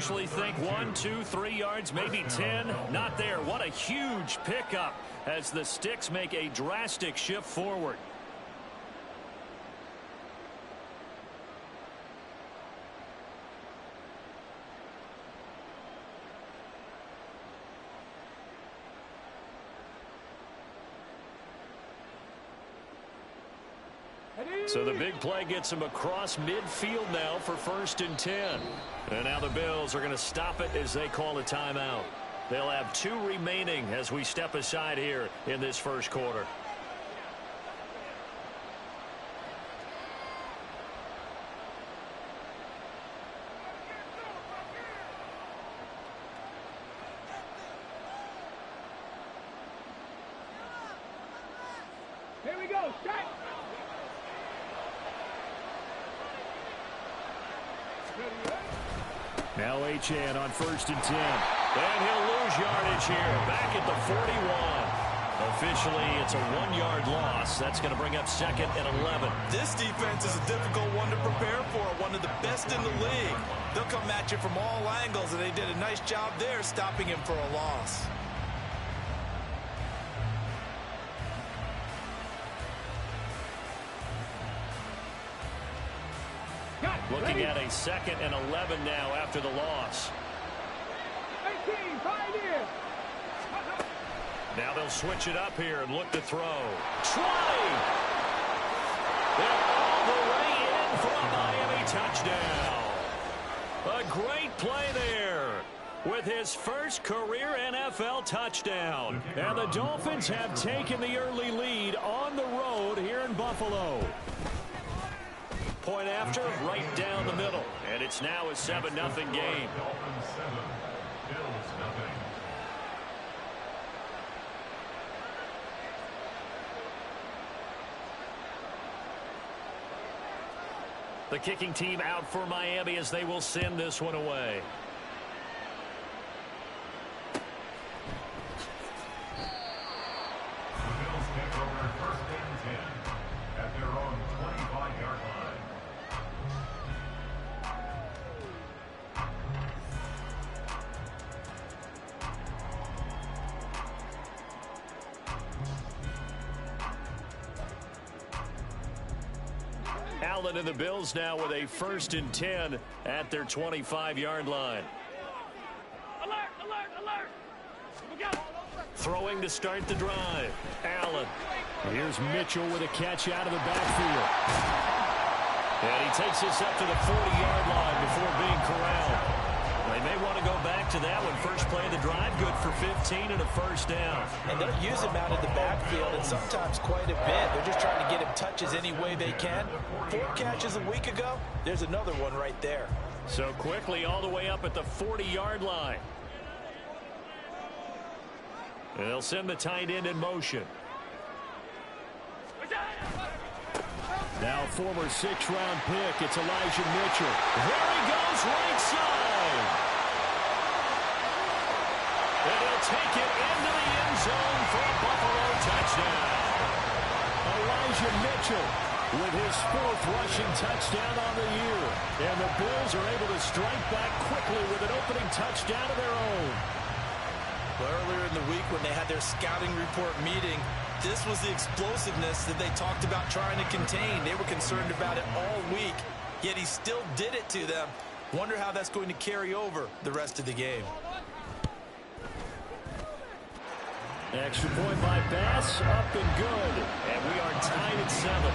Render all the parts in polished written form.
usually think 1, 2, 3 yards, maybe 10. Not there. What a huge pickup as the Sticks make a drastic shift forward. So the big play gets him across midfield now for 1st and 10. And now the Bills are going to stop it as they call a timeout. They'll have 2 remaining as we step aside here in this first quarter. Here we go, strike! Now Achane on 1st and 10. And he'll lose yardage here. Back at the 41. Officially, it's a 1-yard loss. That's going to bring up 2nd and 11. This defense is a difficult one to prepare for. One of the best in the league. They'll come at you from all angles, and they did a nice job there stopping him for a loss. Looking at a 2nd and 11 now after the loss. 18, Pioneer! Now they'll switch it up here and look to throw. Try! They're all the way in for a Miami touchdown. A great play there with his first career NFL touchdown. And the Dolphins have taken the early lead on the road here in Buffalo. Point after, right down the middle. And it's now a 7-0 game. The kicking team out for Miami as they will send this one away. Allen and the Bills now with a 1st and 10 at their 25-yard line. Alert, alert, alert! We got it. Throwing to start the drive. Allen. Here's Mitchell with a catch out of the backfield. And he takes this up to the 40-yard line before being corralled. They may want to go back to that one. First play of the drive, good for 15 and a 1st down. And they'll use him out of the backfield, and sometimes quite a bit. They're just trying to get him touches any way they can. 4 catches a week ago, there's another one right there. So quickly all the way up at the 40-yard line. And they'll send the tight end in motion. Now former 6th-round pick, it's Elijah Mitchell. There he goes, right side. And he'll take it into the end zone for a Buffalo touchdown. Elijah Mitchell with his 4th rushing touchdown on the year. And the Bills are able to strike back quickly with an opening touchdown of their own. Well, earlier in the week when they had their scouting report meeting, this was the explosiveness that they talked about trying to contain. They were concerned about it all week, yet he still did it to them. Wonder how that's going to carry over the rest of the game. Extra point by Bass, up and good. And we are tied at 7.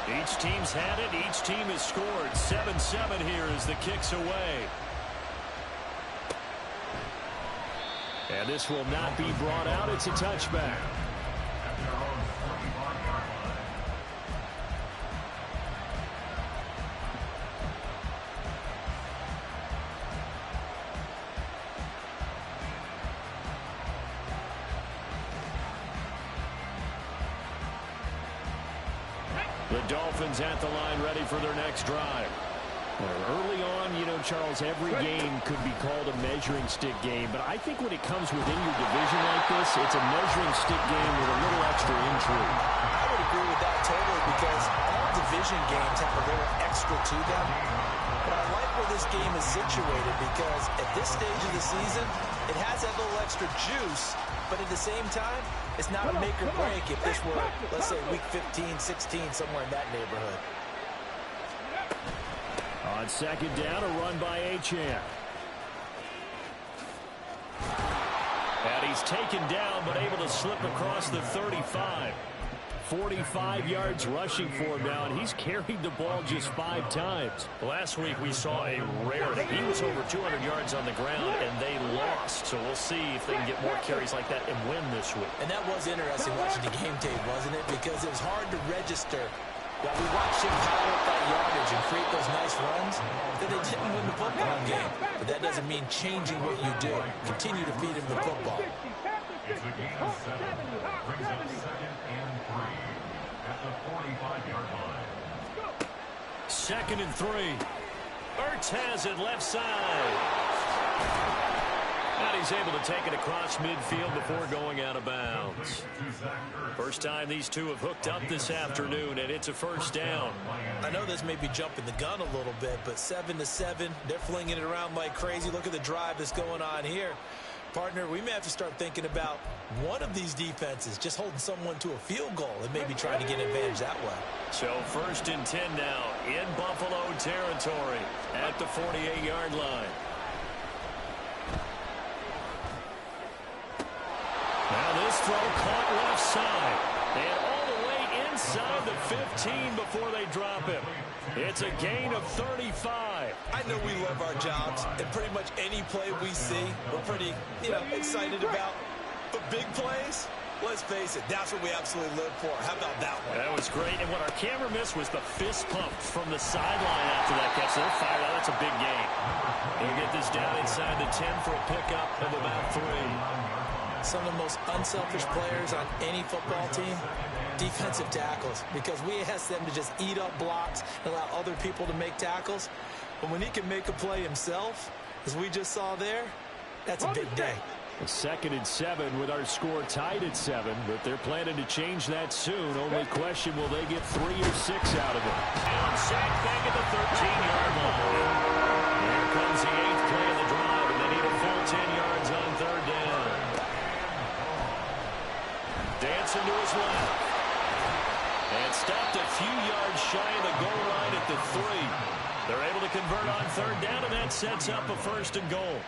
Each team's had it. Each team has scored. 7-7 here as the kick's away. And this will not be brought out. It's a touchback. The Dolphins at the line ready for their next drive. Early on, you know, Charles, every game could be called a measuring stick game, but I think when it comes within your division like this, it's a measuring stick game with a little extra intrigue. I would agree with that totally because all division games have a little extra to them. But I like where this game is situated because at this stage of the season, it has that little extra juice, but at the same time, it's not a make or break if this were, let's say, week 15, 16, somewhere in that neighborhood. On second down, a run by Achane. And he's taken down, but able to slip across the 35. 45 yards rushing for him now, and he's carried the ball just 5 times. Last week we saw a rarity. He was over 200 yards on the ground, and they lost. So we'll see if they can get more carries like that and win this week. And that was interesting watching the game tape, wasn't it? Because it was hard to register. While we watched him pile up that yardage and create those nice runs, that they didn't win the football game. But that doesn't mean changing what you do. Continue to feed him the football. It's a gain of 7. Brings up 2nd and 3 at the 45-yard line. 2nd and 3. Ertz has it left side. And he's able to take it across midfield before going out of bounds. First time these two have hooked up this afternoon, and it's a first down. I know this may be jumping the gun a little bit, but 7-7, they're flinging it around like crazy. Look at the drive that's going on here. Partner, we may have to start thinking about one of these defenses just holding someone to a field goal and maybe trying to get an advantage that way. So 1st and 10 now in Buffalo territory at the 48-yard line. Now this throw caught left side. And all the way inside the 15 before they drop him. It's a gain of 35. I know we love our jobs, and pretty much any play we see, we're pretty, excited about. But big plays, let's face it, that's what we absolutely live for. How about that one? That was great, and what our camera missed was the fist pump from the sideline after that catch. They're fired out. That's a big gain. He'll get this down inside the 10 for a pickup of about 3. Some of the most unselfish players on any football team, defensive tackles, because we ask them to just eat up blocks and allow other people to make tackles. But when he can make a play himself, as we just saw there, that's a big day. 2nd and 7 with our score tied at 7, but they're planning to change that soon. Only question, will they get 3 or 6 out of it? And sacked back at the 13-yard line. Here comes the 8th play of the drive, and they need a full 10 yards on 3rd down. Dancing to his left. And stopped a few yards shy of the goal line at the 3. They're able to convert on 3rd down, and that sets up a 1st and goal.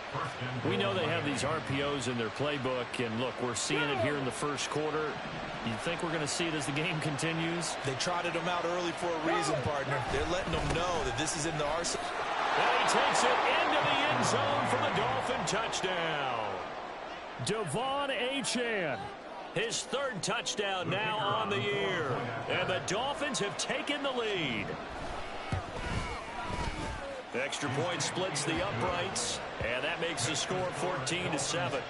We know they have these RPOs in their playbook, and look, we're seeing it here in the first quarter. You think we're going to see it as the game continues? They trotted them out early for a reason, partner. They're letting them know that this is in the arsenal. And he takes it into the end zone for the Dolphin touchdown. Devon Achane. His 3rd touchdown now on the year. And the Dolphins have taken the lead. The extra point splits the uprights, and that makes the score 14-7.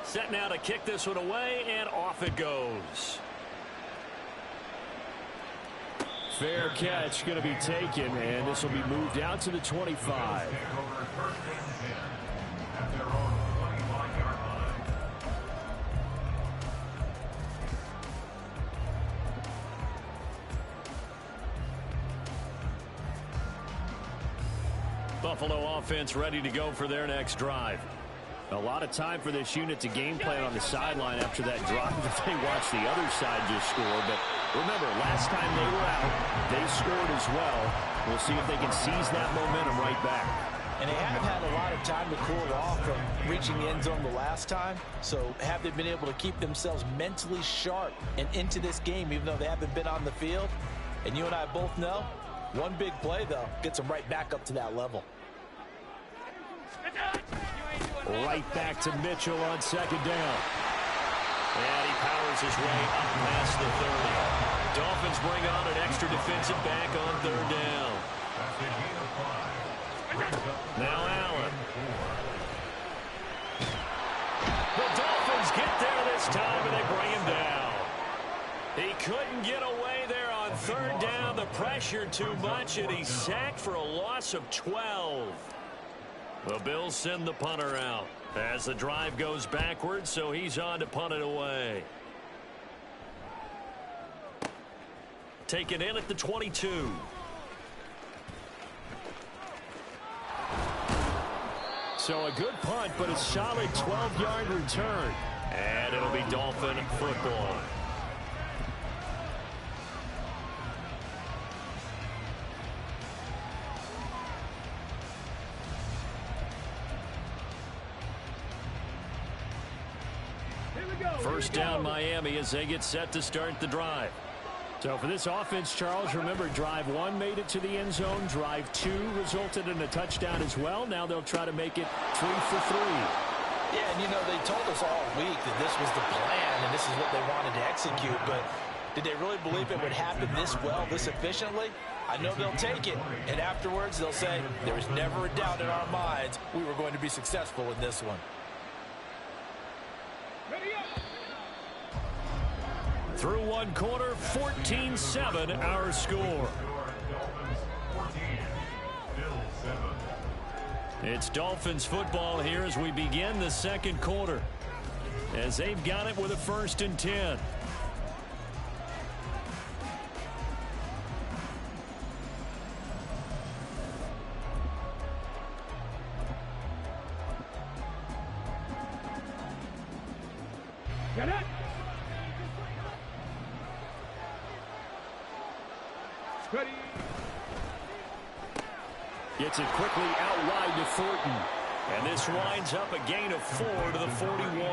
Set now to kick this one away, and off it goes. Fair catch going to be taken, and this will be moved out to the 25. Buffalo offense ready to go for their next drive. A lot of time for this unit to game plan on the sideline after that drop that they watched the other side just score. But remember, last time they were out, they scored as well. We'll see if they can seize that momentum right back. And they have had a lot of time to cool off from reaching the end zone the last time. So have they been able to keep themselves mentally sharp and into this game, even though they haven't been on the field? And you and I both know, one big play, though, gets them right back up to that level. Right back to Mitchell on 2nd down. And he powers his way up past the 30. Dolphins bring on an extra defensive back on 3rd down. Now Allen. The Dolphins get there this time, and they bring him down. He couldn't get away there on third down. The pressure too much, and he's sacked for a loss of 12. The Bills send the punter out as the drive goes backwards, so he's on to punt it away. Taken in at the 22. So a good punt, but a solid 12-yard return. And it'll be Dolphin football. First down Miami as they get set to start the drive. So for this offense, Charles, remember drive 1 made it to the end zone. Drive 2 resulted in a touchdown as well. Now they'll try to make it 3 for 3. Yeah, and you know, they told us all week that this was the plan and this is what they wanted to execute, but did they really believe it would happen this well, this efficiently? I know they'll take it, and afterwards they'll say, there was never a doubt in our minds we were going to be successful in this one. Through one quarter, 14-7 our score. It's Dolphins football here as we begin the second quarter. As they've got it with a 1st and 10. Get it! Ready. Gets it quickly out wide to Thornton. And this winds up a gain of 4 to the 41. 4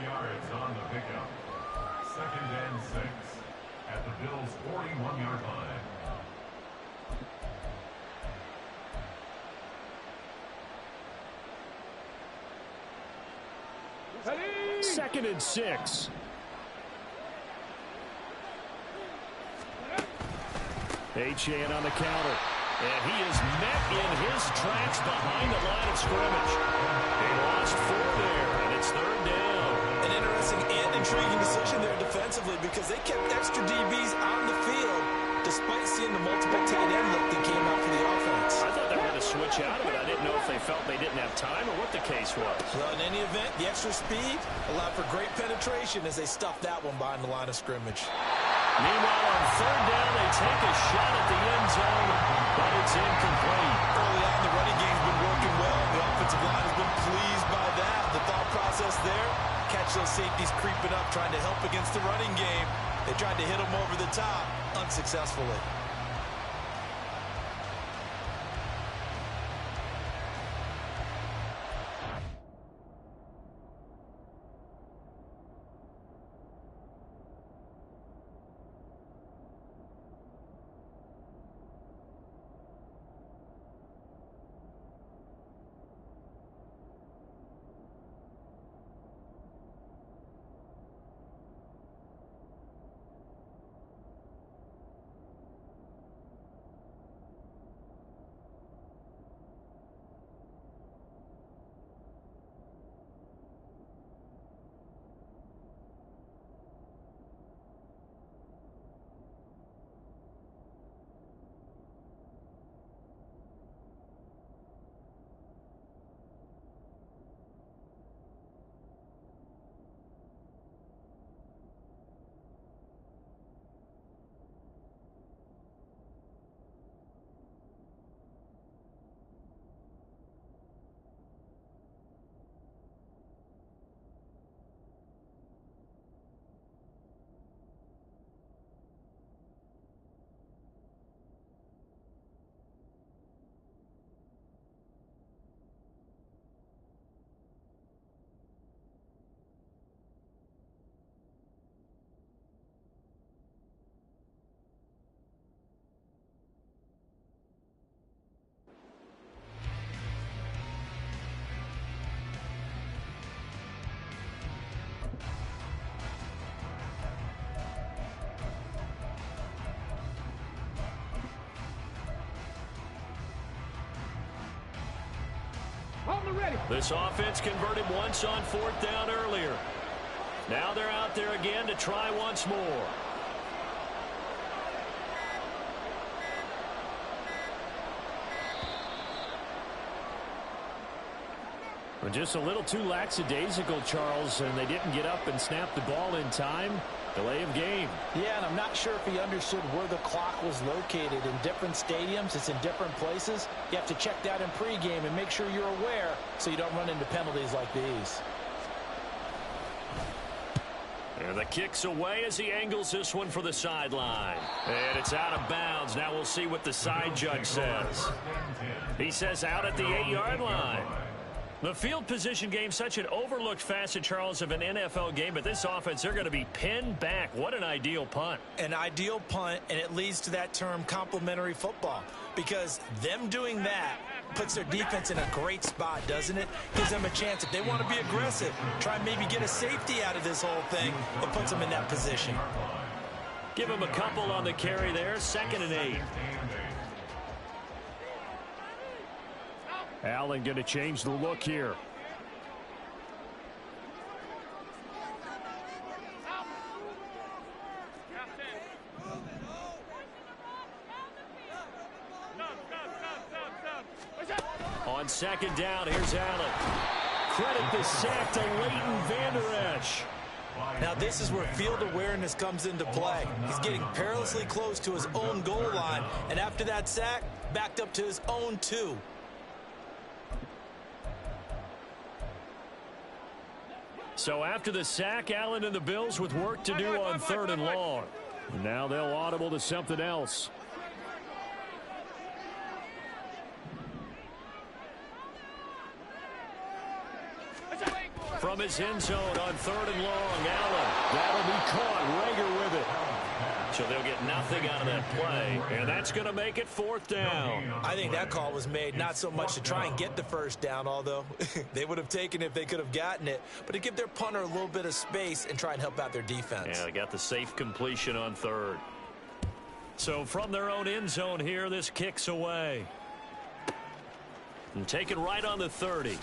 yards on the pickup. 2nd and 6 at the Bills' 41-yard line. Ready. 2nd and 6. Achane on the counter. And he is met in his tracks behind the line of scrimmage. They lost 4 there, and it's 3rd down. An interesting and intriguing decision there defensively because they kept extra DBs on the field despite seeing the multiple tight end look that came out for the offense. I thought they were going to switch out of it. I didn't know if they felt they didn't have time or what the case was. Well, in any event, the extra speed allowed for great penetration as they stuffed that one behind the line of scrimmage. Meanwhile, on 3rd down, they take a shot at the end zone, but it's incomplete. Early on, the running game's been working well. The offensive line has been pleased by that. The thought process there, catch those safeties creeping up, trying to help against the running game. They tried to hit them over the top, unsuccessfully. This offense converted once on 4th down earlier. Now they're out there again to try once more. Just a little too lackadaisical, Charles, and they didn't get up and snap the ball in time. Delay of game. Yeah, and I'm not sure if he understood where the clock was located. In different stadiums, it's in different places. You have to check that in pregame and make sure you're aware so you don't run into penalties like these. And the kick's away as he angles this one for the sideline. And it's out of bounds. Now we'll see what the side judge says. He says out at the 8-yard line. The field position game, such an overlooked facet, Charles, of an NFL game. But this offense, they're going to be pinned back. What an ideal punt. An ideal punt, and it leads to that term complementary football. Because them doing that puts their defense in a great spot, doesn't it? Gives them a chance. If they want to be aggressive, try and maybe get a safety out of this whole thing, it puts them in that position. Give him a couple on the carry there. 2nd and 8. Allen going to change the look here. On 2nd down, here's Allen. Credit the sack to Leighton Vander Esch. Now this is where field awareness comes into play. He's getting perilously close to his own goal line, and after that sack, backed up to his own 2. So after the sack, Allen and the Bills with work to do on 3rd and long. Now they'll audible to something else. From his end zone on 3rd and long, Allen. That'll be caught. Rager with it. So they'll get nothing out of that play, and that's going to make it 4th down. I think that call was made not so much to try and get the 1st down, although they would have taken it if they could have gotten it, but to give their punter a little bit of space and try and help out their defense. Yeah, they got the safe completion on 3rd. So from their own end zone here, this kicks away. And taken right on the 30.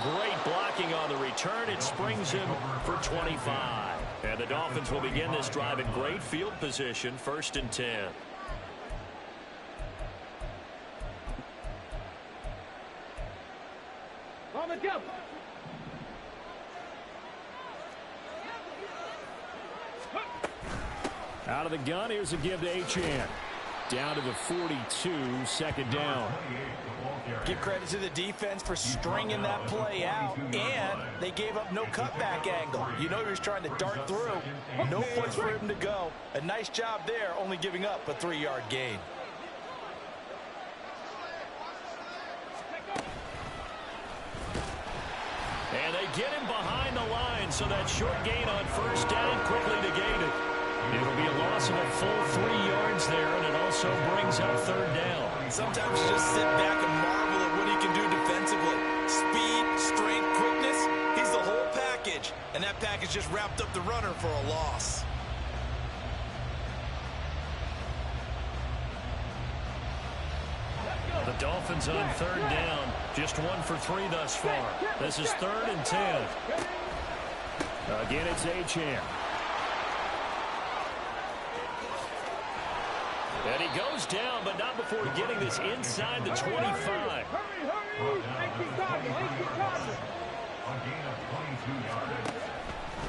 Great blocking on the return. It springs him for 25. And the Dolphins will begin this drive in great field position, 1st and 10. Out of the gun, here's a give to Achane. Down to the 42, 2nd down. Give credit to the defense for stringing that play out, and they gave up no cutback angle. You know he was trying to dart through. No place for him to go. A nice job there, only giving up a 3-yard gain. And they get him behind the line, so that short gain on 1st down quickly negated. It'll be a loss of a full 3 yards there, and it also brings up 3rd down. Sometimes you just sit back and marvel at what he can do defensively. Speed, strength, quickness, he's the whole package. And that package just wrapped up the runner for a loss. The Dolphins on 3rd down, just 1 for 3 thus far. This is 3rd and 10. Again, it's Achane. And he goes down, but not before getting this inside the 25.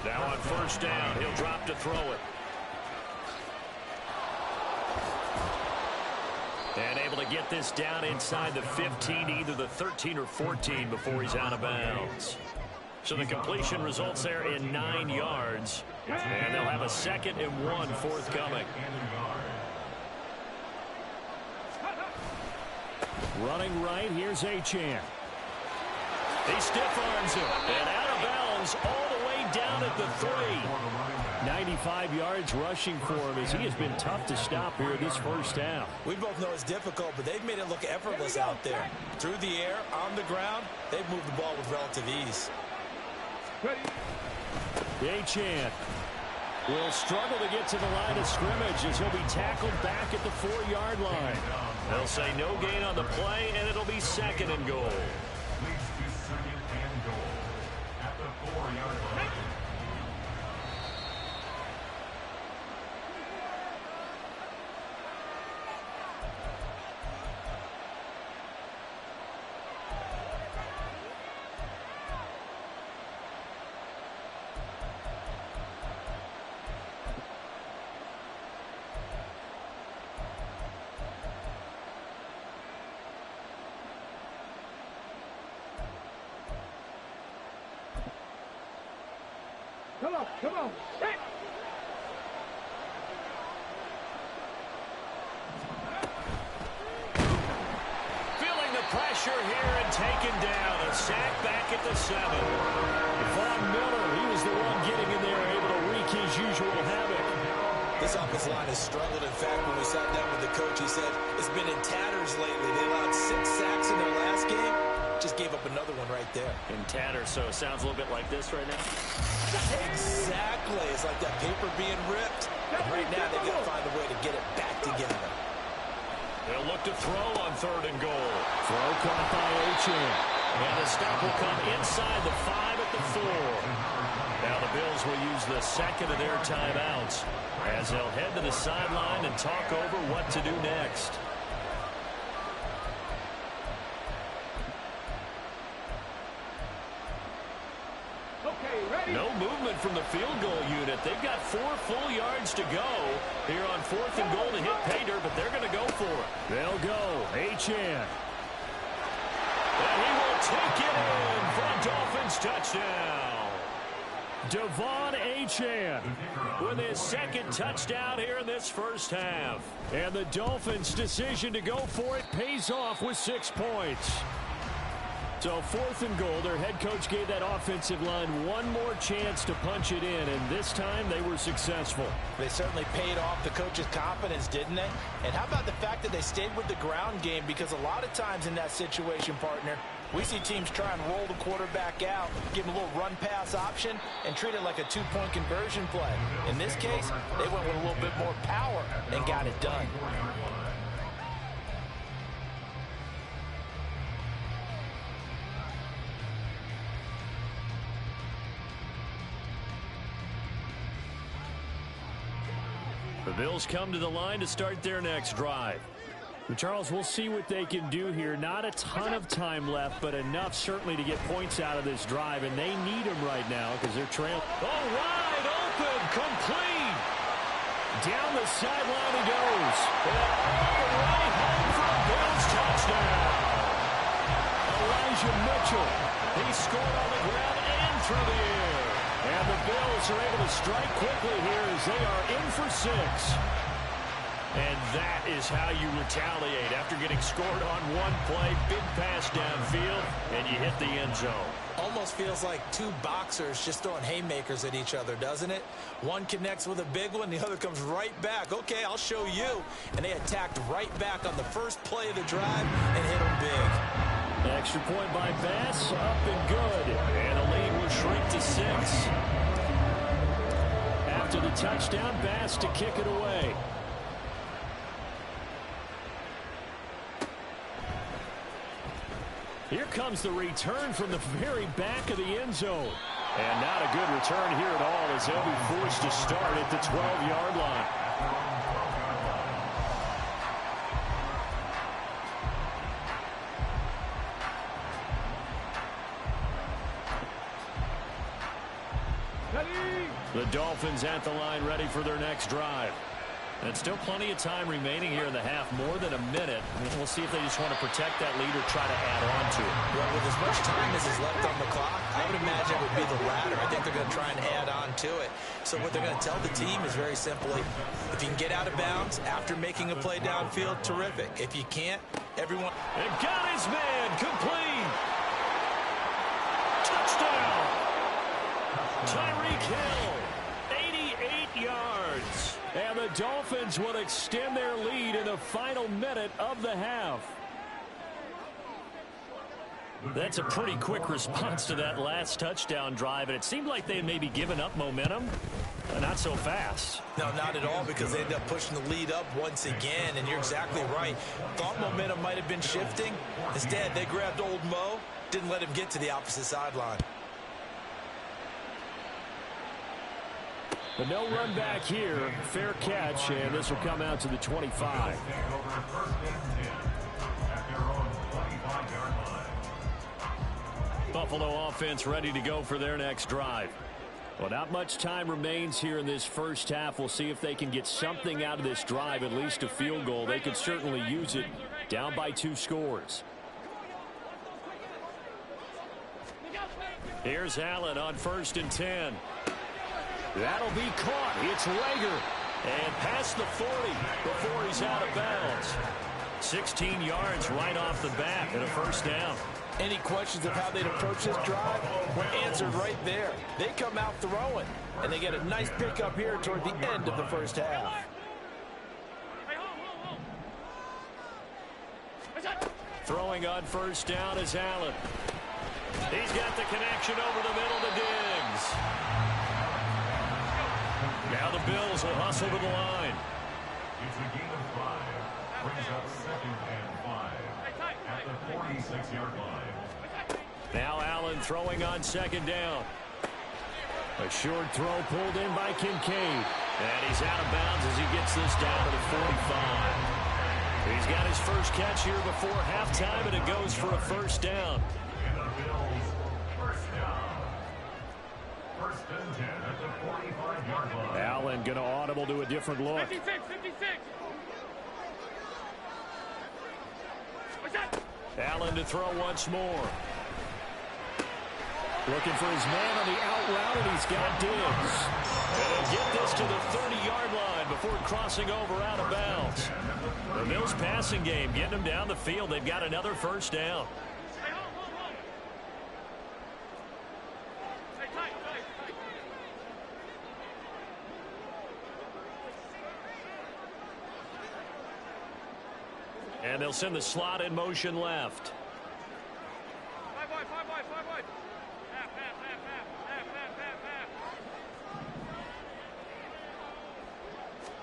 Now on 1st down, he'll drop to throw it. And able to get this down inside the 15, either the 13 or 14 before he's out of bounds. So the completion results there in 9 yards. And they'll have a 2nd and 1 forthcoming. Running right, here's Achane. He stiff-arms him, and out of bounds all the way down at the 3. 95 yards rushing for him as he has been tough to stop here this 1st down. We both know it's difficult, but they've made it look effortless out there. Through the air, on the ground, they've moved the ball with relative ease. Achane. will struggle to get to the line of scrimmage as he'll be tackled back at the 4-yard line. They'll say no gain on the play, and it'll be 2nd and goal. Leads to 2nd and goal at the 4-yard line. Come on. Hey. Feeling the pressure here and taken down. A sack back at the 7. Von Miller, he was the one getting in there, able to wreak his usual havoc. This offensive line has struggled. In fact, when we sat down with the coach, he said it's been in tatters lately. They allowed 6 sacks in their last game. Just gave up another one right there. In tatters, so it sounds a little bit like this right now. Exactly. It's like that paper being ripped. And right now, they've got to find a way to get it back together. They'll look to throw on 3rd and goal. Throw caught by Achane. And the stop will come inside the 5 at the 4. Now the Bills will use the 2nd of their timeouts as they'll head to the sideline and talk over what to do next. No movement from the field goal unit. They've got 4 full yards to go here on 4th and goal to hit pay dirt, but they're going to go for it. They'll go. Achane. And he will take it in for a Dolphins touchdown. Devon Achane with his 2nd touchdown here in this first half. And the Dolphins' decision to go for it pays off with 6 points. So 4th and goal, their head coach gave that offensive line one more chance to punch it in, and this time they were successful. They certainly paid off the coach's confidence, didn't they? And how about the fact that they stayed with the ground game? Because a lot of times in that situation, partner, we see teams try and roll the quarterback out, give him a little run-pass option, and treat it like a 2-point conversion play. In this case, they went with a little bit more power and got it done. The Bills come to the line to start their next drive. But Charles, we'll see what they can do here. Not a ton of time left, but enough certainly to get points out of this drive, and they need them right now because they're trailing. Oh, wide open, complete. Down the sideline he goes. And all the way home for a Bills touchdown. Elijah Mitchell. He scored on the ground and through the air. And the Bills are able to strike quickly here as they are in for 6. And that is how you retaliate after getting scored on one play, big pass downfield, and you hit the end zone. Almost feels like 2 boxers just throwing haymakers at each other, doesn't it? One connects with a big one, the other comes right back. Okay, I'll show you. And they attacked right back on the first play of the drive and hit them big. Extra point by Bass, up and good. And the lead will shrink to 6. After the touchdown, Bass to kick it away. Here comes the return from the very back of the end zone. And not a good return here at all as they'll be forced to start at the 12-yard line. The Dolphins at the line ready for their next drive. And still plenty of time remaining here in the half, more than a minute. We'll see if they just want to protect that lead or try to add on to it. Well, with as much time as is left on the clock, I would imagine it would be the latter. I think they're going to try and add on to it. So what they're going to tell the team is very simply, if you can get out of bounds after making a play downfield, terrific. If you can't, everyone... And got his man, complete. Touchdown. Tyreek Hill, 88 yards. And the Dolphins will extend their lead in the final minute of the half. That's a pretty quick response to that last touchdown drive, and it seemed like they had maybe given up momentum. Not so fast. No, not at all, because they ended up pushing the lead up once again, and you're exactly right. Thought momentum might have been shifting. Instead, they grabbed old Mo, didn't let him get to the opposite sideline. But no run back here. Fair catch, and this will come out to the 25. Buffalo offense ready to go for their next drive. Well, not much time remains here in this first half. We'll see if they can get something out of this drive, at least a field goal. They could certainly use it, down by 2 scores. Here's Allen on 1st and 10. That'll be caught. It's Rager. And past the 40 before he's out of bounds. 16 yards right off the bat and a first down. Any questions of how they'd approach this drive were answered right there. They come out throwing, and they get a nice pickup here toward the end of the first half. Throwing on 1st down is Allen. He's got the connection over the middle to Diggs. Now the Bills will hustle to the line. It's a gain of 5. Brings up 2nd and 5 at the 46-yard line. Now Allen throwing on 2nd down. A short throw pulled in by Kincaid. And he's out of bounds as he gets this down to the 45. He's got his first catch here before halftime, and it goes for a first down. And the Bills, first down. 1st and 10 at the 45-yard line. Allen going to audible to a different look. 56, 56. Allen to throw once more. Looking for his man on the out route, and he's got Diggs. And he'll get this to the 30-yard line before crossing over out of bounds. The Bills passing game getting them down the field. They've got another first down. And they'll send the slot in motion left. 5 wide.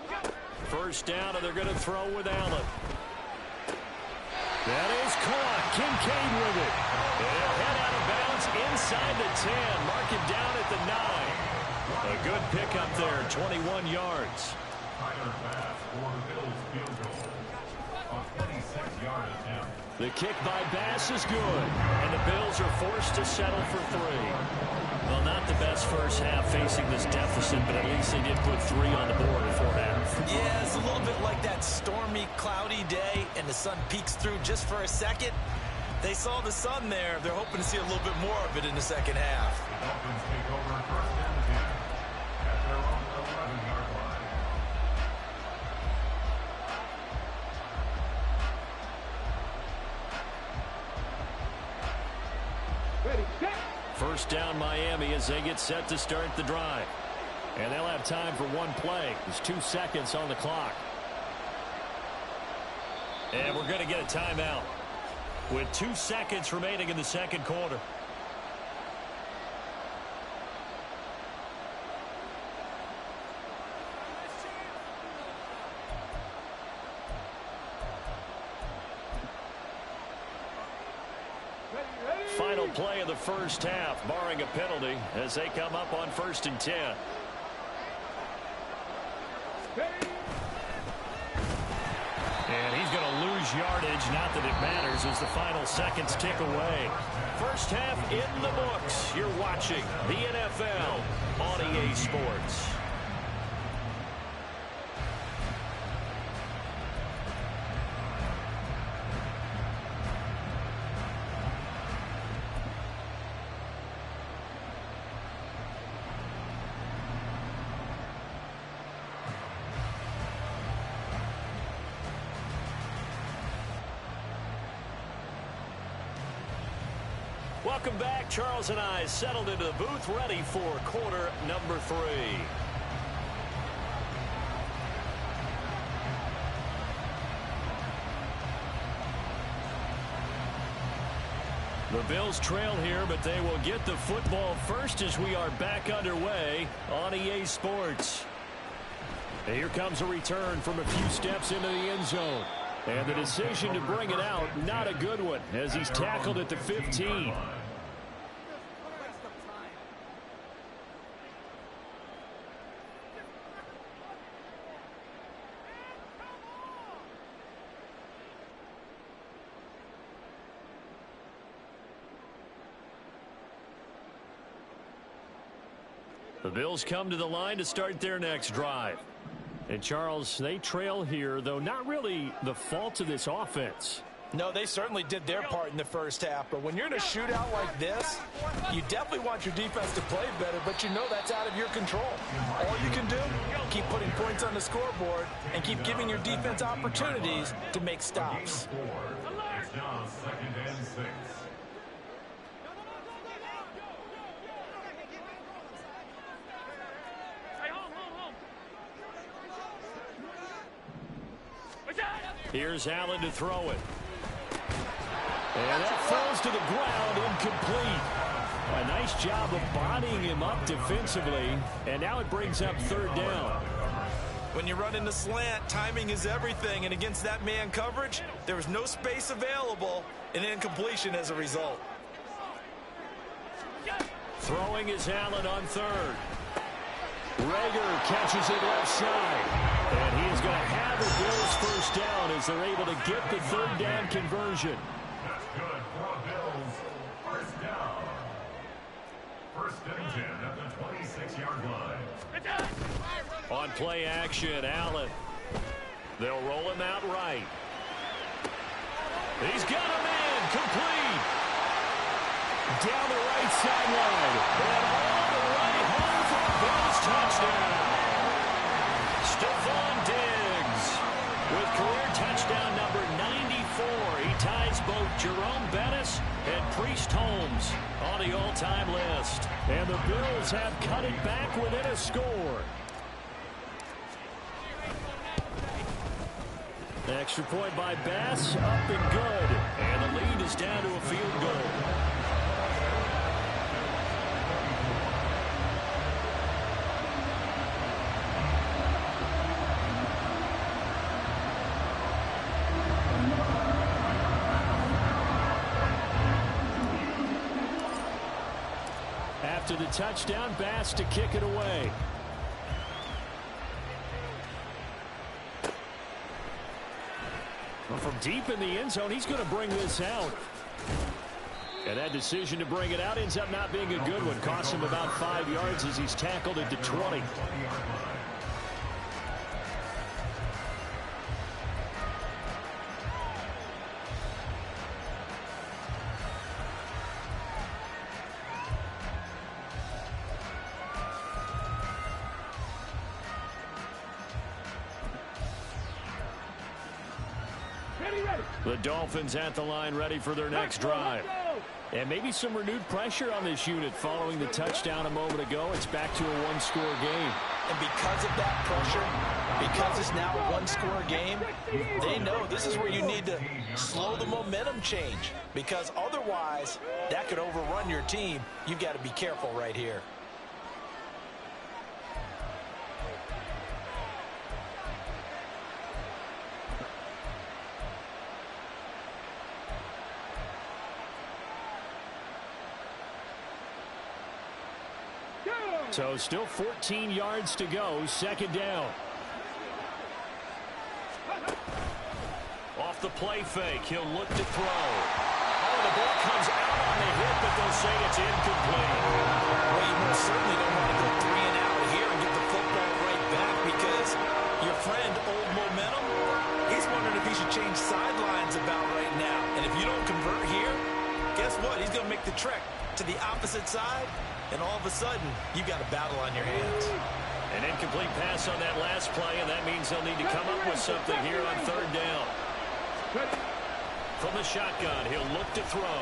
Half. First down, and they're going to throw with Allen. That is caught. Kincaid with it. And he'll head out of bounds inside the 10. Mark it down at the 9. A good pickup there, 21 yards. Tyler Bass for the Bills field goal. A 26-yard attempt. The kick by Bass is good, and the Bills are forced to settle for 3. Well, not the best first half facing this deficit, but at least they did put 3 on the board before half. Yeah, it's a little bit like that stormy, cloudy day, and the sun peeks through just for a second. They saw the sun there. They're hoping to see a little bit more of it in the second half. The Dolphins take over 1st and 10 at their own 11-yard line. First down Miami as they get set to start the drive. And they'll have time for one play. There's 2 seconds on the clock. And we're going to get a timeout with 2 seconds remaining in the second quarter. Final play of the first half, barring a penalty, as they come up on 1st and 10. And he's going to lose yardage. Not that it matters as the final seconds tick away. First half in the books. You're watching the NFL on EA Sports. Welcome back. Charles and I settled into the booth, ready for quarter number 3. The Bills trail here, but they will get the football first as we are back underway on EA Sports. And here comes a return from a few steps into the end zone. And the decision to bring it out, not a good one, as he's tackled at the 15. The Bills come to the line to start their next drive. And, Charles, they trail here, though not really the fault of this offense. No, they certainly did their part in the first half. But when you're in a shootout like this, you definitely want your defense to play better, but you know that's out of your control. All you can do, keep putting points on the scoreboard and keep giving your defense opportunities to make stops. It's now 2nd and 6. Here's Allen to throw it. And that falls to the ground, incomplete. A nice job of bodying him up defensively, and now it brings up 3rd down. When you run in the slant, timing is everything, and against that man coverage, there was no space available, and incompletion as a result. Throwing is Allen on 3rd. Rager catches it left side. And he is going to have the Bills first down as they're able to get the 3rd down conversion. That's good for the Bills. First down. 1st and 10 at the 26-yard line. On play action, Allen. They'll roll him out right. He's got a man complete. Down the right sideline. And all the way home for a Bills touchdown. Stephon Diggs with career touchdown number 94. He ties both Jerome Bettis and Priest Holmes on the all-time list. And the Bills have cut it back within a score. Extra point by Bass, up and good. And the lead is down to a field goal. After the touchdown, Bass to kick it away. Well, from deep in the end zone, he's going to bring this out. And that decision to bring it out ends up not being a good one. Costs him about 5 yards as he's tackled at the 20. The Dolphins at the line, ready for their next drive. And maybe some renewed pressure on this unit following the touchdown a moment ago. It's back to a one-score game. And because of that pressure, because it's now a one-score game, they know this is where you need to slow the momentum change. Because otherwise, that could overrun your team. You've got to be careful right here. So still 14 yards to go, 2nd down. Off the play fake, he'll look to throw. Oh, the ball comes out on the hit, but they'll say it's incomplete. Well, you most certainly don't want to go 3 and out here and get the football right back because your friend, Old Momentum, he's wondering if he should change sidelines about right now. And if you don't convert here, guess what? He's going to make the trek to the opposite side. And all of a sudden, you've got a battle on your hands. An incomplete pass on that last play, and that means they'll need to come up with something here on 3rd down. From the shotgun, he'll look to throw.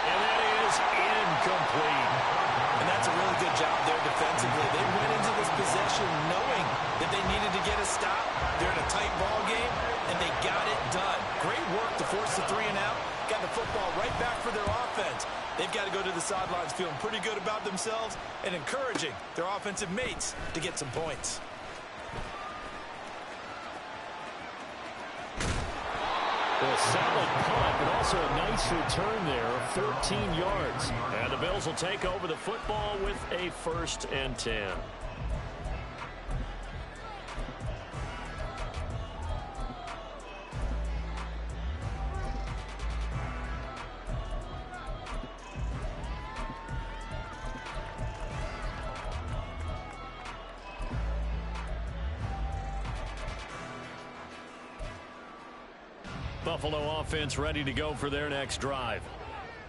And that is incomplete. And that's a really good job there defensively. They went into this possession knowing that they needed to get a stop. They're in a tight ball game, and they got it done. Great work to force the 3 and out. Got the football right back for their offense. They've got to go to the sidelines feeling pretty good about themselves and encouraging their offensive mates to get some points. A solid punt, but also a nice return there of 14 yards. And the Bills will take over the football with a 1st and 10. Buffalo offense ready to go for their next drive.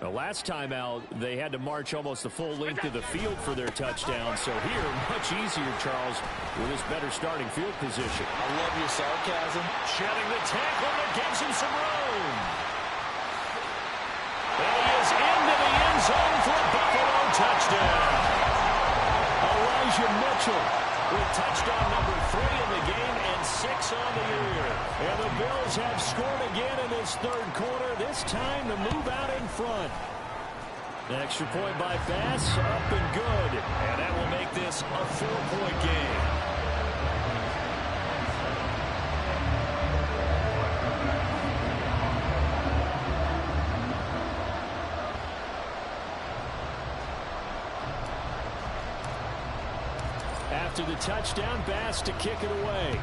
The last time out, they had to march almost the full length of the field for their touchdown. So here, much easier, Charles, with this better starting field position. I love your sarcasm. Shedding the tackle that gives him some room. And he is into the end zone for a Buffalo touchdown. Elijah Mitchell with touchdown number 3 in the game and 6 on the year. And the Bills have scored again in this 3rd quarter, this time to move out in front. An extra point by Bass, up and good. And that will make this a 4-point game. After the touchdown, Bass to kick it away.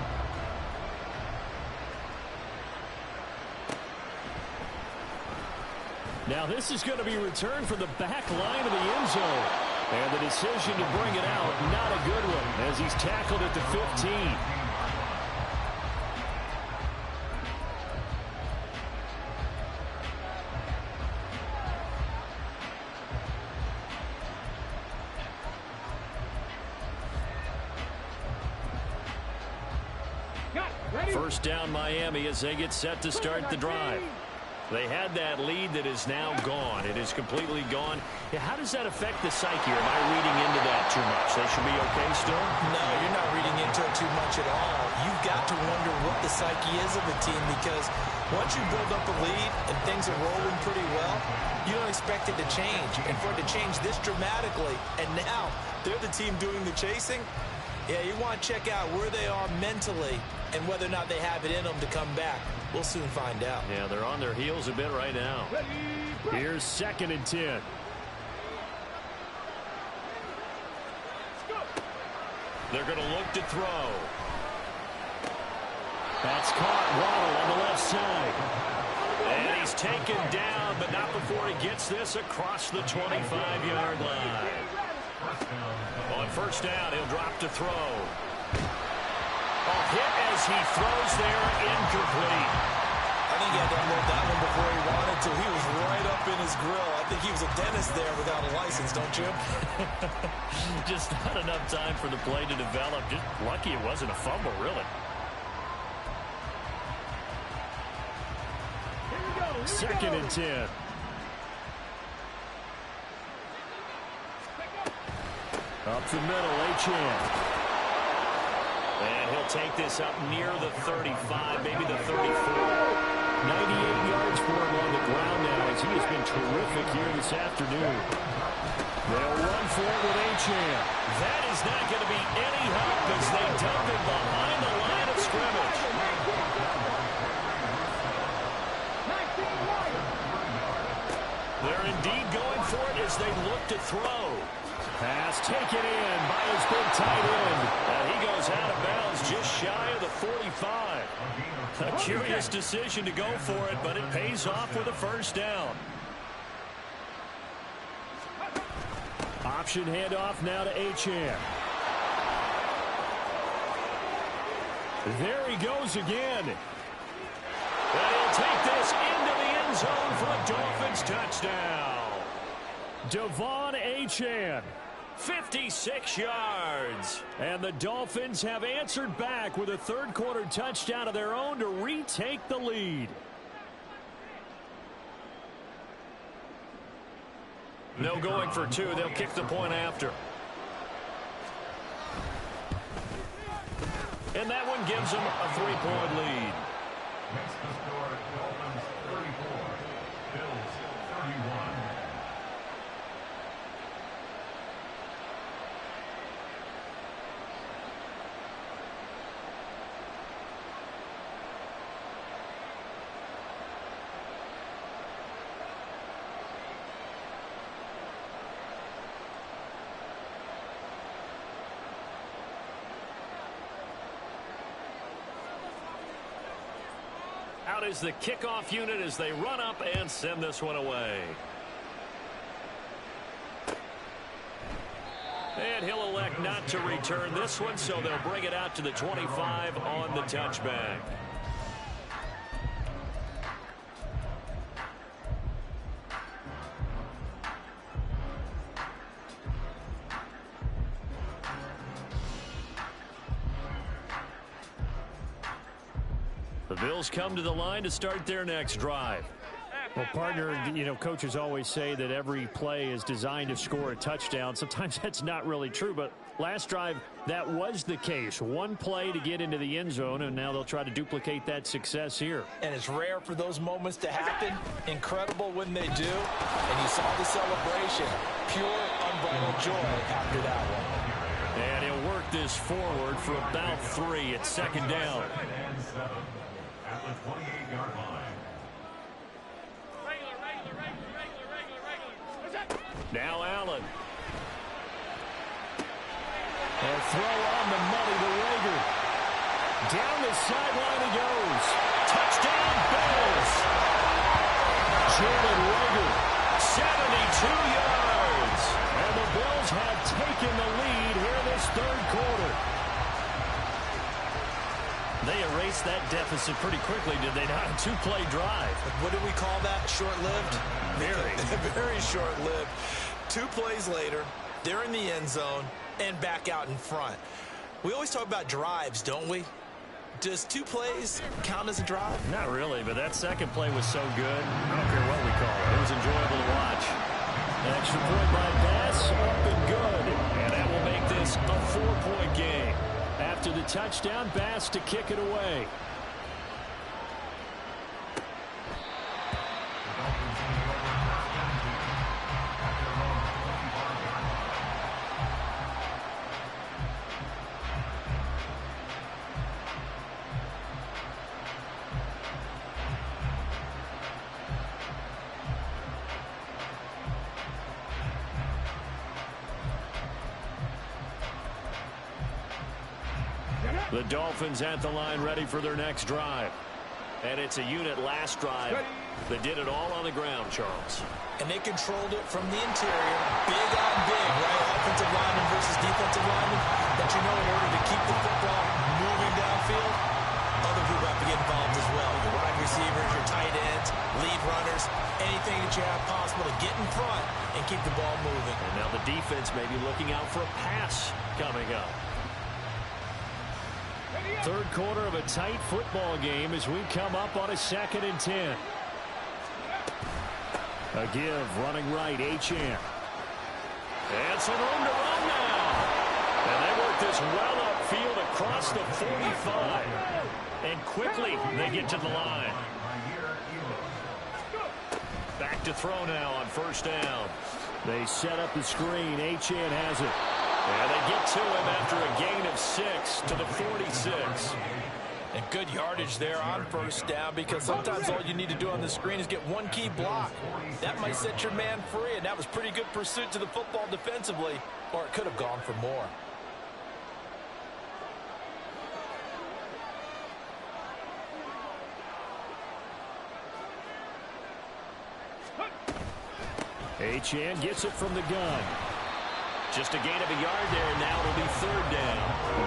Now this is going to be returned from the back line of the end zone. And the decision to bring it out, not a good one, as he's tackled at the 15. First down Miami as they get set to start the drive. They had that lead that is now gone. It is completely gone. Yeah, how does that affect the psyche? Am I reading into that too much? They should be okay still? No, you're not reading into it too much at all. You've got to wonder what the psyche is of the team, because once you build up a lead and things are rolling pretty well, you don't expect it to change. And for it to change this dramatically, and now they're the team doing the chasing, yeah, you want to check out where they are mentally and whether or not they have it in them to come back. We'll soon find out. Yeah, they're on their heels a bit right now. Here's 2nd and 10. They're going to look to throw. That's caught. Waddle on the left side. And he's taken down, but not before he gets this across the 25-yard line. On 1st down, he'll drop to throw. A hit as he throws there, incomplete. I think he had to unload that one before he wanted to. He was right up in his grill. I think he was a dentist there without a license, don't you? Just not enough time for the play to develop. Just lucky it wasn't a fumble, really. 2nd and 10. Up the middle, Achane. And he'll take this up near the 35, maybe the 34. 98 yards for him on the ground now, as he has been terrific here this afternoon. They'll run for it with Achane. That is not going to be any help as they dump it behind the line of scrimmage. They're indeed going for it as they look to throw. Pass taken in by his big tight end. And he goes out of bounds just shy of the 45. A curious decision to go for it, but it pays off with a 1st down. Option handoff now to Achane. There he goes again. And he'll take this into the end zone for a Dolphins touchdown. Devon Achane. 56 yards. And the Dolphins have answered back with a 3rd quarter touchdown of their own to retake the lead. No going for 2. They'll kick the point after. And that one gives them a 3-point lead. Makes the score Dolphins 34, Bills out as the kickoff unit as they run up and send this one away. And he'll elect not to return this one, so they'll bring it out to the 25 on the touchback. The Bills come to the line to start their next drive. Well, partner, you know, coaches always say that every play is designed to score a touchdown. Sometimes that's not really true, but last drive, that was the case. One play to get into the end zone, and now they'll try to duplicate that success here. And it's rare for those moments to happen. Incredible when they do. And you saw the celebration. Pure, unbridled joy after that one. And he'll work this forward for about 3 at second down. At the 28-yard line. Now Allen. And throw on the money to Rager. Down the sideline he goes. Touchdown Bills. Jalen Rager, 72 yards. And the Bills have taken the lead here in this third quarter. They erased that deficit pretty quickly, did they not? A 2-play drive. What do we call that? Short-lived? Very. Very short-lived. 2 plays later, they're in the end zone and back out in front. We always talk about drives, don't we? Does 2 plays count as a drive? Not really, but that second play was so good. I don't care what we call it. It was enjoyable to watch. An extra point by Bass, up and good. And that will make this a 4-point game. After the touchdown, Bass to kick it away. The Dolphins at the line ready for their next drive. And it's a unit last drive that did it all on the ground, Charles. And they controlled it from the interior. Big on big, right? Offensive lineman versus defensive lineman. But you know, in order to keep the football moving downfield, other people have to get involved as well. Your wide receivers, your tight ends, lead runners, anything that you have possible to get in front and keep the ball moving. And now the defense may be looking out for a pass coming up. Third quarter of a tight football game as we come up on a 2nd and 10. A give, running right, Achane. And some room to run now. And they work this well upfield across the 45. And quickly they get to the line. Back to throw now on first down. They set up the screen. Achane has it. And they get to him after a gain of 6 to the 46. And good yardage there on first down, because sometimes all you need to do on the screen is get one key block. That might set your man free, and that was pretty good pursuit to the football defensively, or it could have gone for more. Achane gets it from the gun. Just a gain of a yard there. Now it'll be third down.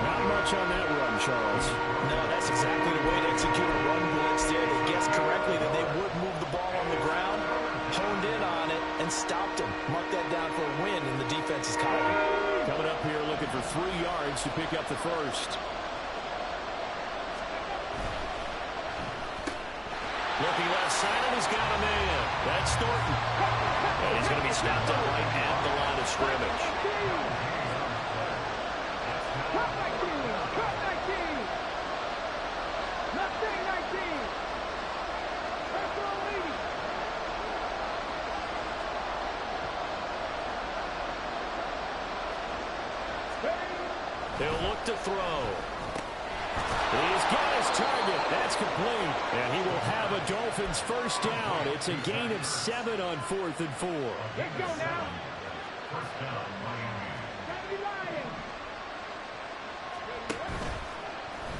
Not much on that run, Charles. No, that's exactly the way to execute a run blitz there. They guessed correctly that they would move the ball on the ground, honed in on it, and stopped him. Mark that down for a win in the defense's column. Coming up here looking for 3 yards to pick up the first. Looking left side, and he's got a man. That's Thornton. And he's going to be snapped up right at the line of scrimmage. They'll look to throw. He's got his target. That's complete. And he will have a Dolphins first down. It's a gain of 7 on 4th and 4. Let's go now. First down, Miami.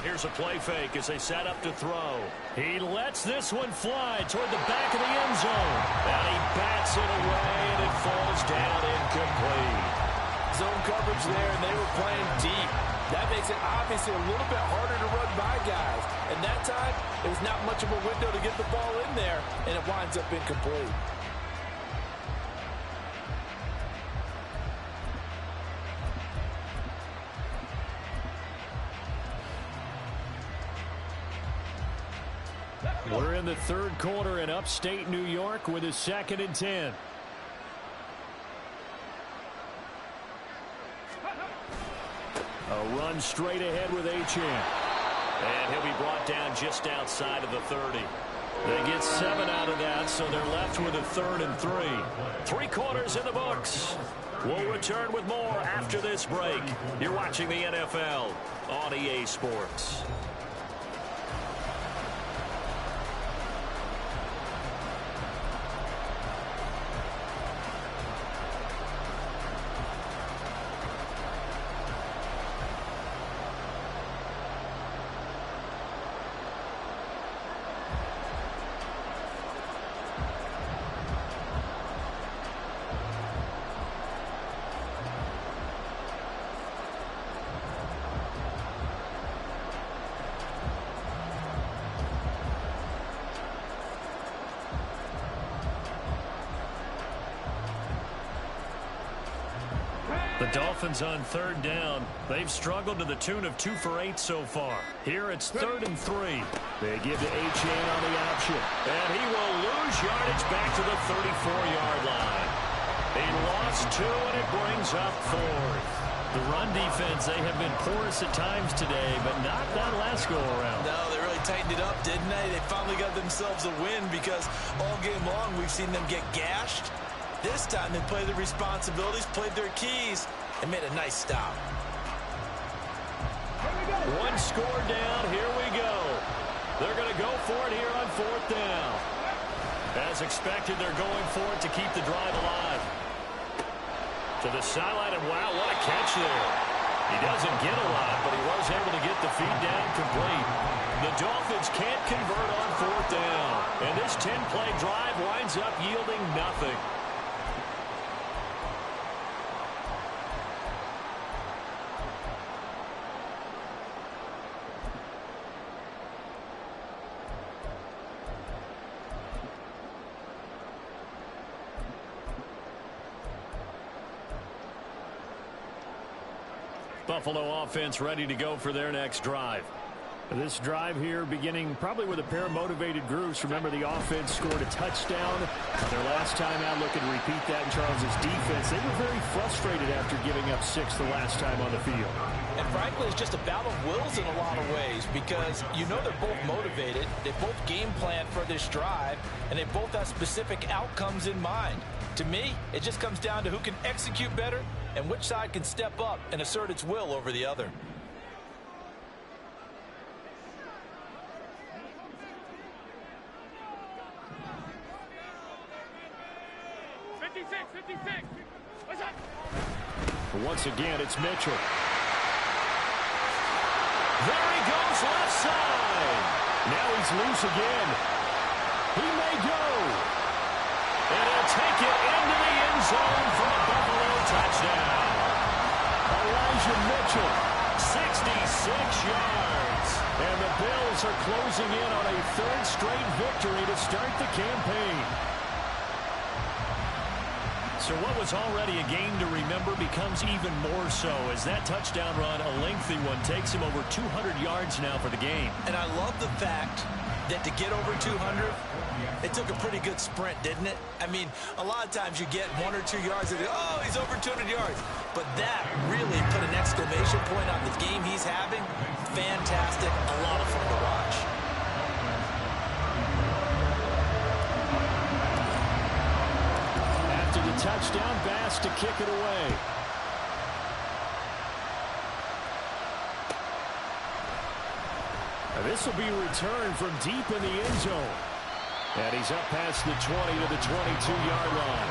Here's a play fake as they set up to throw. He lets this one fly toward the back of the end zone. And he bats it away, and it falls down incomplete. Zone coverage there, and they were playing deep. That makes it obviously a little bit harder to run by guys. And that time, it was not much of a window to get the ball in there, and it winds up incomplete. We're in the third quarter in upstate New York with a 2nd and 10. A run straight ahead with Achane. And he'll be brought down just outside of the 30. They get 7 out of that, so they're left with a 3rd and 3. 3 quarters in the books. We'll return with more after this break. You're watching the NFL on EA Sports. The Dolphins on 3rd down. They've struggled to the tune of 2 for 8 so far. Here it's 3rd and 3. They give to Achane on the option. And he will lose yardage back to the 34-yard line. He lost 2, and it brings up 4th. The run defense, they have been porous at times today, but not that last go-around. No, they really tightened it up, didn't they? They finally got themselves a win because all game long we've seen them get gashed. This time they played their responsibilities, played their keys, and made a nice stop. 1 score down. Here we go. They're going to go for it here on 4th down. As expected, they're going for it to keep the drive alive. To the sideline, and wow, what a catch there. He doesn't get a lot, but he was able to get the feed down complete. The Dolphins can't convert on 4th down. And this 10-play drive winds up yielding nothing. Buffalo offense ready to go for their next drive. This drive here beginning probably with a pair of motivated groups. Remember, the offense scored a touchdown their last time out. Looking to repeat that in Charles's defense. They were very frustrated after giving up 6 the last time on the field. And frankly, it's just a battle of wills in a lot of ways because you know they're both motivated. They both game plan for this drive, and they both have specific outcomes in mind. To me, it just comes down to who can execute better and which side can step up and assert its will over the other. Once again, it's Mitchell. There he goes left side. Now he's loose again. He may go. And he'll take it into the end zone for a Buffalo touchdown. Elijah Mitchell. 66 yards. And the Bills are closing in on a 3rd straight victory to start the campaign. So what was already a game to remember becomes even more so as that touchdown run, a lengthy one, takes him over 200 yards now for the game. And I love the fact that to get over 200, it took a pretty good sprint, didn't it? I mean, a lot of times you get 1 or 2 yards and you go, oh, he's over 200 yards. But that really put an exclamation point on the game he's having. Fantastic. A lot of fun to watch. After the touchdown, Bass to kick it away. This will be returned from deep in the end zone. And he's up past the 20 to the 22-yard line.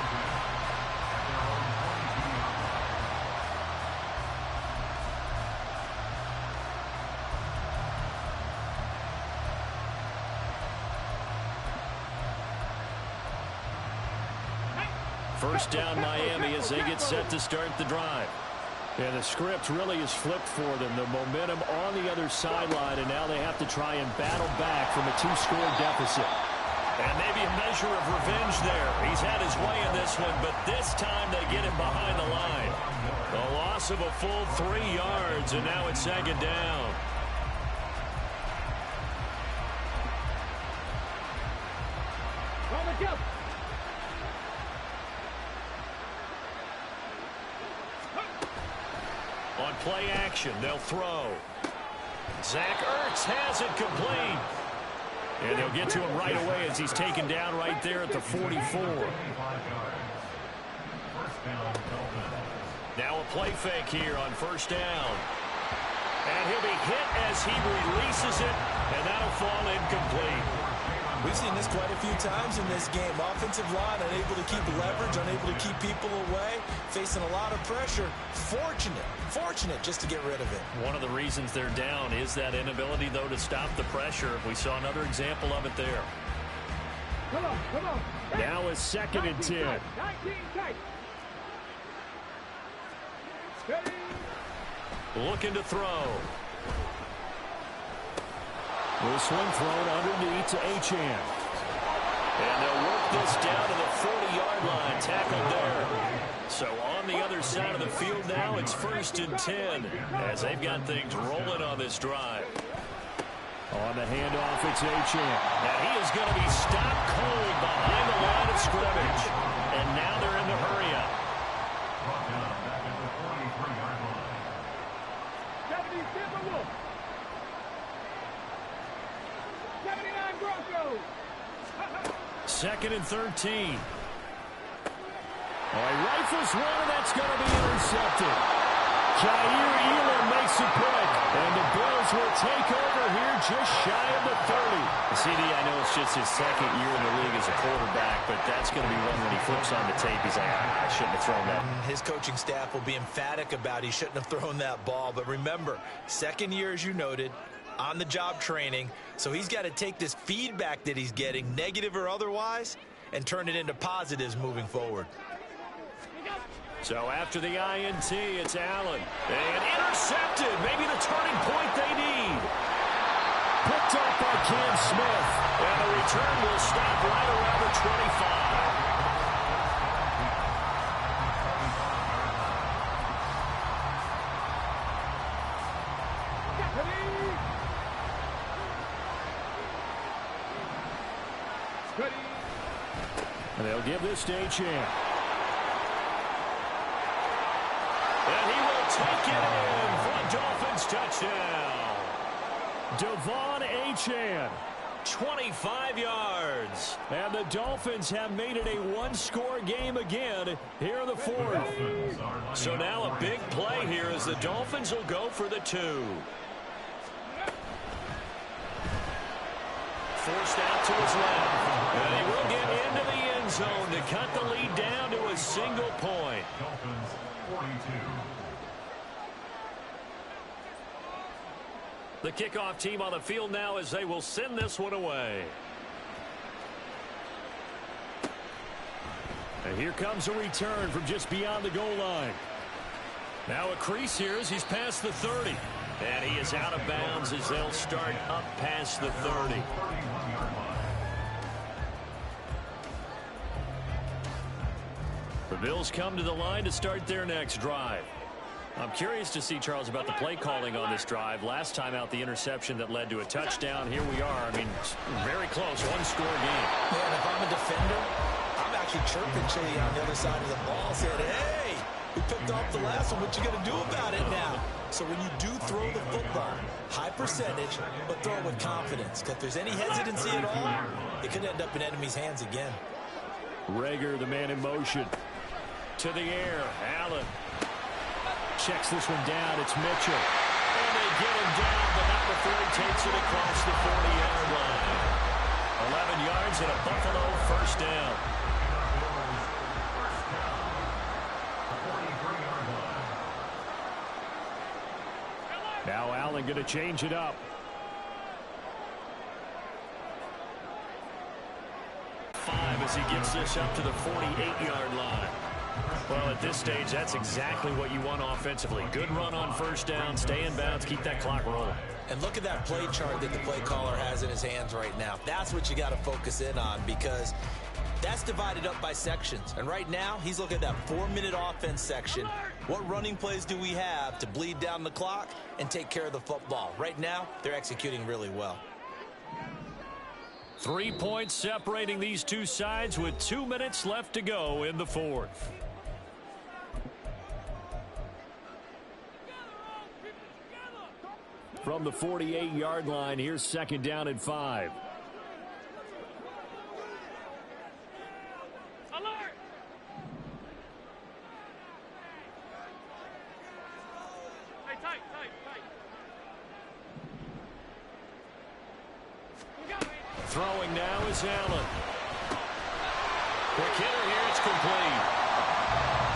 First down Miami as they get set to start the drive. And the script really is flipped for them. The momentum on the other sideline, and now they have to try and battle back from a 2-score deficit. And maybe a measure of revenge there. He's had his way in this one, but this time they get him behind the line. A loss of a full 3 yards, and now it's second down. On play action, they'll throw. Zach Ertz has it complete. And they'll get to him right away as he's taken down right there at the 44. Now a play fake here on first down. And he'll be hit as he releases it, and that'll fall incomplete. We've seen this quite a few times in this game. Offensive line unable to keep leverage, unable to keep people away, facing a lot of pressure. Fortunate just to get rid of it. One of the reasons they're down is that inability, though, to stop the pressure. We saw another example of it there. Come on. Now a 2nd and 10. 19 tight. Steady. Looking to throw. This one thrown underneath to Achane. And they'll work this down to the 40-yard line. Tackled there. So on the other side of the field now, it's 1st and 10 as they've got things rolling on this drive. On the handoff, it's Achane. Now he is going to be stopped cold behind the line of scrimmage. And now they're in the hurry up. 79 Broncos. 2nd and 13. He rifles one, and that's going to be intercepted. Jair Elam makes a pick, and the Bills will take over here just shy of the 30. CD, I know it's just his 2nd year in the league as a quarterback, but that's going to be one when he flips on the tape. He's like, I shouldn't have thrown that. His coaching staff will be emphatic about he shouldn't have thrown that ball. But remember, 2nd year, as you noted, on-the-job training. So he's got to take this feedback that he's getting, negative or otherwise, and turn it into positives moving forward. So after the INT, it's Allen. And intercepted. Maybe the turning point they need. Picked up by Cam Smith. And the return will stop right around the 25. And they'll give this to Achane. And he will take it in for a Dolphins touchdown. Devon Achane. 25 yards. And the Dolphins have made it a 1-score game again here in the 4th. So now a big play here as the Dolphins will go for the 2. Forced out to his left. And he will get into the end zone to cut the lead down to a single point. Dolphins 42. The kickoff team on the field now as they will send this one away. And here comes a return from just beyond the goal line. Now a crease here as he's past the 30. And he is out of bounds as they'll start up past the 30. The Bills come to the line to start their next drive. I'm curious to see, Charles, about the play calling on this drive. Last time out, the interception that led to a touchdown. Here we are. I mean, very close, 1-score game. Man, if I'm a defender, I'm actually chirping Chili on the other side of the ball, saying, hey, we picked off the last one. What you going to do about it now? So when you do throw the football, high percentage, but throw it with confidence. Because if there's any hesitancy at all, it could end up in enemy's hands again. Rager, the man in motion. To the air, Allen. Checks this one down. It's Mitchell. And they get him down, but not before he takes it across the 40-yard line. 11 yards and a Buffalo first down. Now Allen going to change it up. 5 as he gets brings this up to the 48-yard line. Well, at this stage, that's exactly what you want offensively. Good run on first down, stay in bounds, keep that clock rolling. And look at that play chart that the play caller has in his hands right now. That's what you got to focus in on, because that's divided up by sections. And right now, he's looking at that 4-minute offense section. What running plays do we have to bleed down the clock and take care of the football? Right now, they're executing really well. 3 points separating these two sides with 2 minutes left to go in the fourth. From the 48-yard line, here's second down and 5. Alert! Hey, tight. Throwing now is Allen. Quick hitter here, it's complete.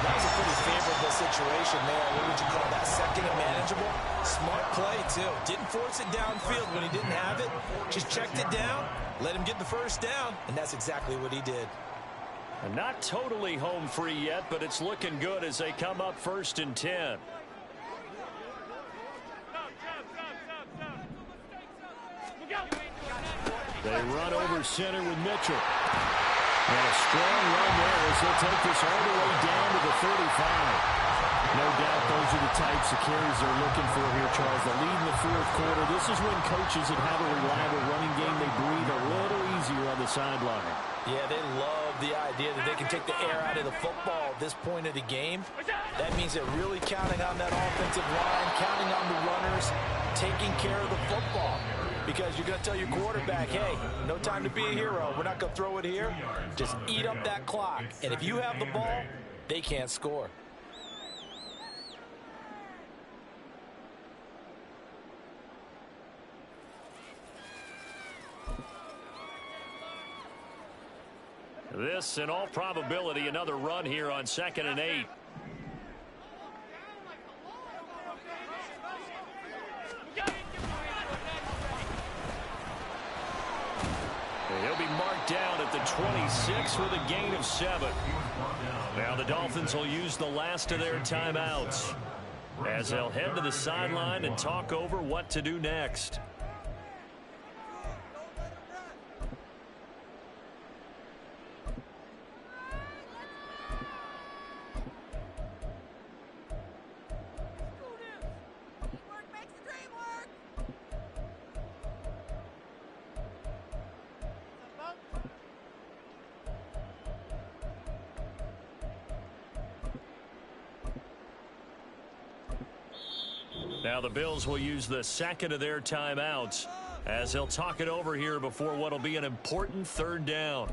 That was a pretty favorable situation there. What would you call that? Second and manageable? Smart play, too. Didn't force it downfield when he didn't have it. Just checked it down, let him get the first down, and that's exactly what he did. And not totally home free yet, but it's looking good as they come up 1st and 10. They run over center with Mitchell. And a strong run there as they'll take this all the way down to the 35. No doubt those are the types of carries they're looking for here, Charles. The lead in the fourth quarter. This is when coaches that have a reliable running game, they breathe a little easier on the sideline. Yeah, they love the idea that they can take the air out of the football at this point of the game. That means they're really counting on that offensive line, counting on the runners, taking care of the football. Because you're going to tell your quarterback, hey, no time to be a hero. We're not going to throw it here. Just eat up that clock. And if you have the ball, they can't score. This, in all probability, another run here on 2nd and 8. He'll be marked down at the 26 with a gain of 7. Now the Dolphins will use the last of their timeouts as they'll head to the sideline and talk over what to do next. Now the Bills will use the second of their timeouts as they'll talk it over here before what will be an important 3rd down.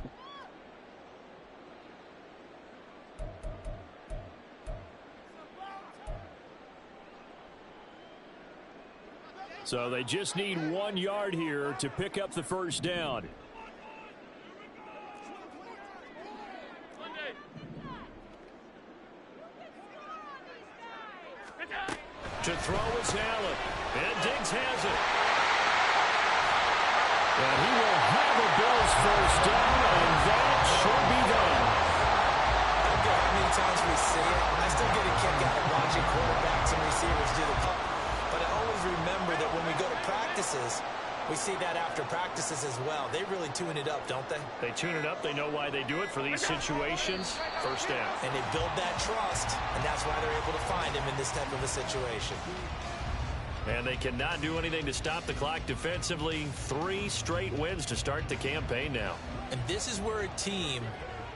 So they just need 1 yard here to pick up the first down. To throw is Allen. And Diggs has it. And he will have a Bills first down, and that should be that. I don't care how many times we see it. I still get a kick out of watching quarterbacks and receivers do the pump. But I always remember that when we go to practices, we see that after practices as well. They really tune it up, don't they? They tune it up. They know why they do it for these situations. First down. And they build that trust, and that's why they're able to find him in this type of a situation. And they cannot do anything to stop the clock defensively. 3 straight wins to start the campaign now. And this is where a team,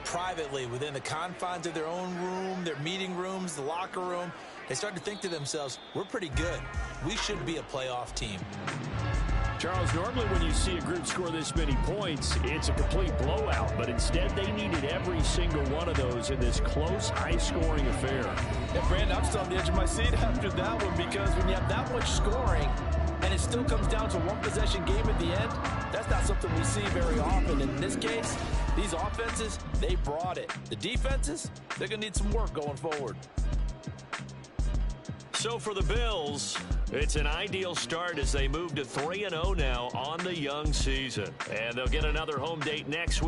privately, within the confines of their own room, their meeting rooms, the locker room, they start to think to themselves, we're pretty good. We should be a playoff team. Charles, normally when you see a group score this many points, it's a complete blowout. But instead, they needed every single one of those in this close, high-scoring affair. Yeah, Brandon, I'm still on the edge of my seat after that one, because when you have that much scoring and it still comes down to one possession game at the end, that's not something we see very often. In this case, these offenses, they brought it. The defenses, they're going to need some work going forward. So for the Bills, it's an ideal start as they move to 3-0 now on the young season. And they'll get another home date next week.